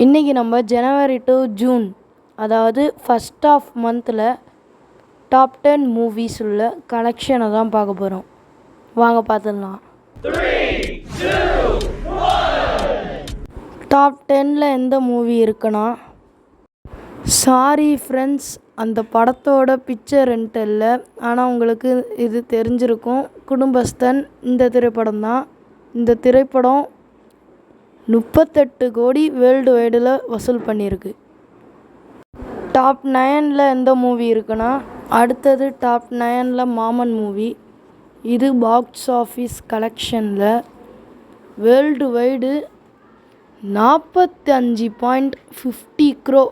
இன்றைக்கி நம்ம ஜனவரி to June அதாவது ஃபஸ்ட் ஆஃப் மந்தில் டாப் 10 மூவிஸ் உள்ள கலெக்ஷனை தான் பார்க்க போகிறோம். வாங்க பார்த்துடலாம். டாப் 10ல் எந்த மூவி இருக்குன்னா, சாரி ஃப்ரெண்ட்ஸ். அந்த படத்தோட பிக்சர் என்கிட்ட இல்லை, ஆனால் உங்களுக்கு இது தெரிஞ்சிருக்கும். குடும்பஸ்தன் இந்த திரைப்படம் தான். இந்த திரைப்படம் 38 கோடி வேர்ல்டு வைடில் வசூல் பண்ணியிருக்கு. டாப் 9ல் எந்த மூவி இருக்குன்னா, அடுத்தது டாப் 9ல் மாமன் மூவி. இது பாக்ஸ் ஆஃபீஸ் கலெக்ஷனில் வேர்ல்டு வைடு 45.50 crore,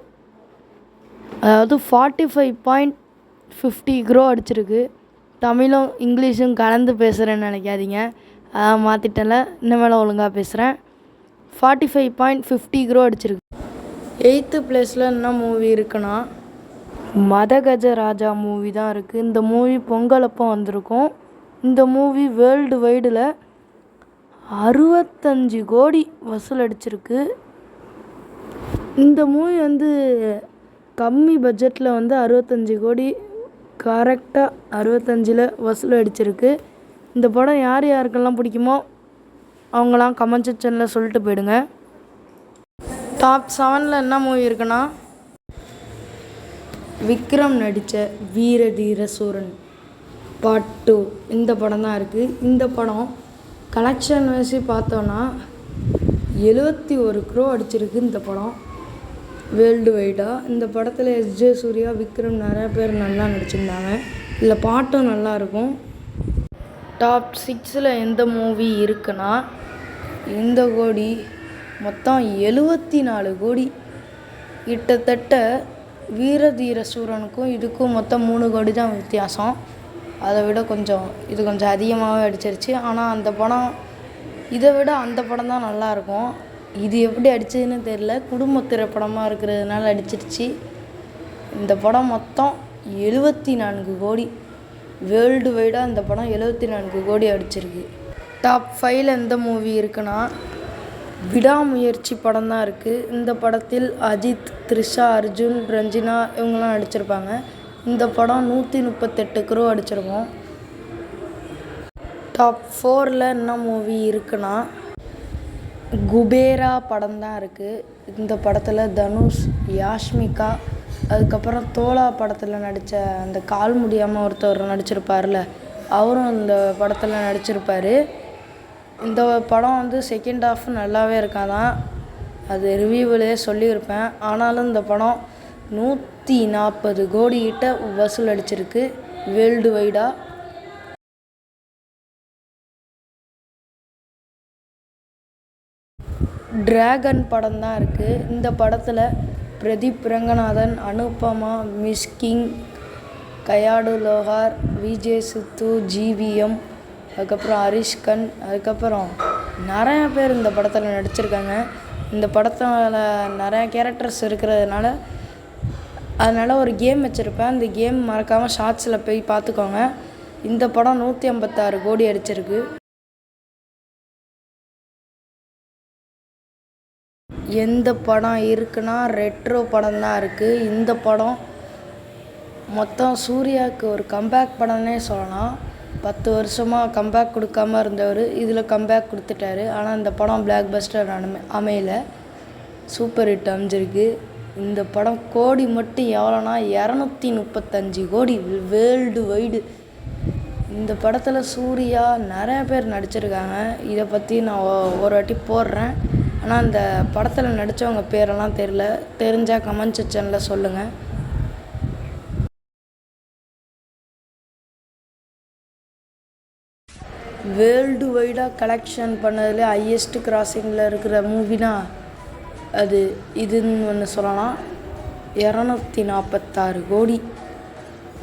அதாவது 45.50 crore அடிச்சிருக்கு. தமிழும் இங்கிலீஷும் கலந்து பேசுகிறேன்னு நினைக்காதீங்க, அதான் மாற்றிட்டேன்ல, இனிமேல் ஒழுங்காக பேசுகிறேன். 45.50 crore அடிச்சிருக்கு. 8th பிளேஸில் என்ன மூவி இருக்குன்னா, மதகஜ ராஜா மூவி தான் இருக்குது. இந்த மூவி பொங்கல் அப்போ வந்திருக்கும். இந்த மூவி வேர்ல்டு வைடில் 65 கோடி வசூல் அடிச்சிருக்கு. இந்த மூவி கம்மி பட்ஜெட்டில் 65 கோடி கரெக்டாக 65ல் வசூல் அடிச்சிருக்கு. இந்த படம் யார் யாருக்கெல்லாம் பிடிக்குமோ அவங்களாம் கமெண்ட் செக்ஷனில் சொல்லிட்டு போயிடுங்க. டாப் 7ல் என்ன மூவி இருக்குன்னா, விக்ரம் நடித்த வீர தீர சூரன் பார்ட் 2 இந்த படம் தான் இருக்குது. இந்த படம் கலெக்ஷன் வச்சு பார்த்தோன்னா 71 crore அடிச்சிருக்கு இந்த படம் வேர்ல்டு வைடாக. இந்த படத்தில் எஸ்ஜே சூர்யா, விக்ரம் நிறையா பேர் நல்லா நடிச்சிருந்தாங்க. இல்லை பாட்டும் நல்லாயிருக்கும். டாப் 6ல் எந்த மூவி இருக்குன்னா, இந்த கோடி மொத்தம் 74 கோடி. கிட்டத்தட்ட வீரதீர சூரனுக்கும் இதுக்கும் மொத்தம் 3 கோடி தான் வித்தியாசம். அதை விட இது கொஞ்சம் அதிகமாகவே அடிச்சிருச்சு. ஆனால் அந்த படம் இதை விட அந்த படம் தான் நல்லாயிருக்கும். இது எப்படி அடிச்சதுன்னு தெரில, குடும்ப திரைப்படமாக இருக்கிறதுனால அடிச்சிருச்சு. இந்த படம் மொத்தம் 74 கோடி வேர்ல்டு வைடாக இந்த படம் 74 கோடி அடிச்சிருக்கு. டாப் 5ல் எந்த மூவி இருக்குன்னா, விடாமுயற்சி படம் தான் இருக்குது. இந்த படத்தில் அஜித், த்ரிஷா, அர்ஜுன், ரஞ்சினா இவங்கெல்லாம் நடிச்சிருப்பாங்க. இந்த படம் 138 crore அடிச்சிருக்கும். டாப் 4ல் என்ன மூவி இருக்குன்னா, குபேரா படம் தான் இருக்குது. இந்த படத்தில் தனுஷ், யாஷ்மிகா, அதுக்கப்புறம் தோலா படத்தில் நடித்த அந்த கால் முடியாமல் ஒருத்தர் நடிச்சிருப்பார்ல, அவரும் இந்த படத்தில் நடிச்சிருப்பார். இந்த படம் செகண்ட் ஹாஃப் நல்லாவே இருக்காதான், அது ரிவ்யூவிலே சொல்லியிருப்பேன். ஆனாலும் இந்த படம் 140 கோடி கிட்ட வசூல் அடிச்சிருக்கு வேர்ல்டு வைடாக. டிராகன் படம் தான் இருக்குது. இந்த படத்தில் பிரதீப் ரங்கநாதன், அனுபமா, மிஸ்கின், கயாடு லோஹார், விஜய் சித்து, ஜிவிஎம், அதுக்கப்புறம் ஹரிஷ்கன், அதுக்கப்புறம் நிறையா பேர் இந்த படத்தில் நடிச்சிருக்காங்க. இந்த படத்தில் நிறையா கேரக்டர்ஸ் இருக்கிறதுனால அதனால் ஒரு கேம் வச்சுருப்பேன். அந்த கேம் மறக்காமல் ஷார்ட்ஸில் போய் பார்த்துக்கோங்க. இந்த படம் 156 கோடி அடிச்சிருக்கு. எந்த படம் இருக்குன்னா, ரெட்ரோ படம் தான் இருக்குது. இந்த படம் மொத்தம் சூர்யாவுக்கு ஒரு கம்பேக் படம்னே சொல்லலாம். 10 வருஷமாக கம்பேக் கொடுக்காமல் இருந்தவர் இதில் கம்பேக் கொடுத்துட்டாரு. ஆனால் இந்த படம் பிளாக் பஸ்டர் அமையல, சூப்பர் ஹிட் அமைஞ்சிருக்கு. இந்த படம் கோடி மட்டும் எவ்வளோனா 235 கோடி வேர்ல்டு வைடு. இந்த படத்தில் சூர்யா நிறையா பேர் நடிச்சிருக்காங்க. இதை பற்றி நான் ஒரு வாட்டி போடுறேன். ஆனால் இந்த படத்தில் நடித்தவங்க பேரெல்லாம் தெரிஞ்சால் கமெண்ட் செக்ஷனில் சொல்லுங்கள். வேர்ல்டு வைடாக கலெக்ஷன் பண்ணதில் ஹையஸ்ட் கிராசிங்கில் இருக்கிற மூவினா அது இதுன்னு ஒன்று சொல்லலாம். 246 கோடி,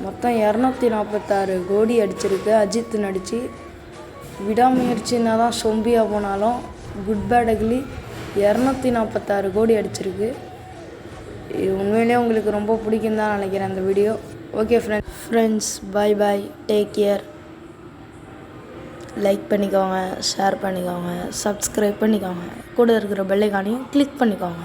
மொத்தம் 246 கோடி அடிச்சிருக்கு அஜித் நடித்து. விடாமுயற்சின்னா தான் சொம்பியாக போனாலும் குட் பேட் அக்லி 246 கோடி அடிச்சிருக்கு. இது உண்மையிலே உங்களுக்கு ரொம்ப பிடிக்கும் தான் நினைக்கிறேன் அந்த video. Okay friends, bye bye, take care. Like பண்ணிக்கோங்க, ஷேர் பண்ணிக்கோங்க, சப்ஸ்கிரைப் பண்ணிக்கோங்க, கூட இருக்கிற பெல் ஐகானையும் கிளிக் பண்ணிக்கோங்க.